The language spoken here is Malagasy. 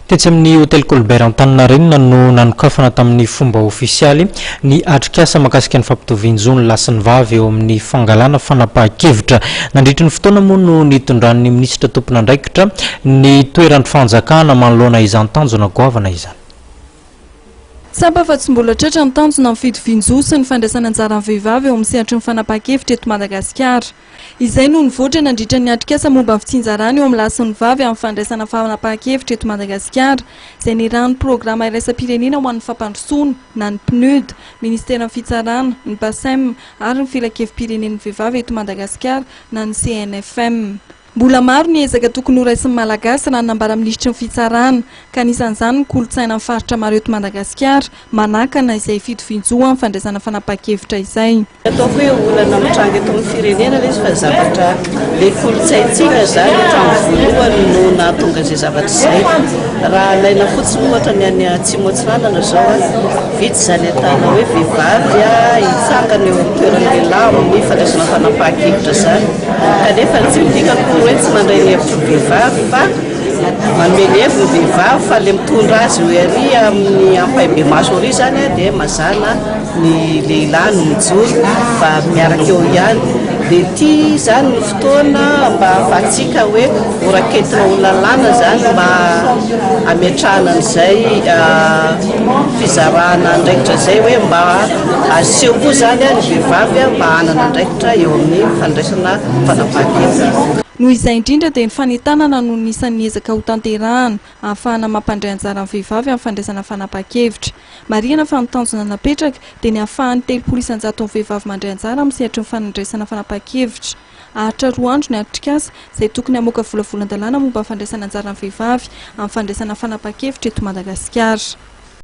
Tetsy amin'ny hôtel Colbert Antaninarenina no nanokafana tamin'ny fomba ofisialy ny atrikasa mahakasika ny fampitovian-jo ny lasan'ny vavy eo amin'ny fangalana fanapahan-kevitra. Nandritra ny fotoana moa no nitondran'ny minisitra tompon'andraikitra ny toeran'ny fanjakana manoloana izany tanjona goavana izany. Sapa fa tsy mbola tratra ny tanjona amin'ny fitovian-jo sy ny fandraisana anjara ny vehivavy eo amin'ny sehatry ny fanapahan-kevitra eto Madagasikara. Izay no nivoatra nandritra ny atrikasa momba ny fitsinjarana eo amin'ny lasan'ny vavy amin'ny fandraisana fanapahan-kevitra eto Madagasikara, izay nirahan'ny programa iraisam-pirenena ho an'ny fampandrosoana na ny PNUD, Ministeran'ny Fitsarana, ny PASEM ary ny filan-kevim-pirenen'ny vehivavy eto Madagasikara na ny CNFM. Mbola maro ny ezaka tokony ho raisin'ny malagasy raha nambara ministra ny fitsarana ka anisan'izany ny kolotsaina amin'ny faritra maro eto Madagasikara manakana izay fitovian-jo amin'ny fandraisana fanapahan-kevitra izay. Ataoko hoe olana mitranga eto amin'ny firenena ilay izy fa zavatra ilay kolotsaintsika zany hatramin'ny voalohany no nahatonga izay zavatra izay. Raha alaina fotsiny ohatra ny any Atsimo Atsiranana zao vitsy izany atana hoe vehivavy hitsangana eo amin'ny toeran'ny lehilahy amin'ny fandraisana fanapahan-kevitra zany. Kanefa tsy midika hoe tsy mandray ny hevitra vehivavy fa manome ny hevitra vehivavy fa ilay mitondra azy hoe ary amin'ny ampahibe maso ary zany dia mazana ny lehilahy no mijoro fa miaraka eo ihany. Dia ity zany ny fotoana mba ahafahantsika hoe horaketina olona zany mba ametrahana an'izay fizarana andraikitra izay hoe mba aseho koa zany ny vehivavy mba hanana andraikitra eo amin'ny fandraisana fanapahan-kevitra. Noho izay indrindra dia ny fanentanana no nisan'ny ezaka ho tanterahana ahafahana mampandray anjara ny vehivavy amin'ny fandraisana fanapahan-kevitra. Marihana fa ny tanjona napetraka dia ny ahafahan'ny 300,000 ny vehivavy mandray anjara amin'ny sehatry ny fandraisana fanapahan-kevitra. Ahatra 2 andro ny atrikasa izay tokony hamoaka volavolan-dalàna momba fandraisana anjara ny vehivavy amin'ny fandraisana fanapahan-kevitra eto Madagasikara.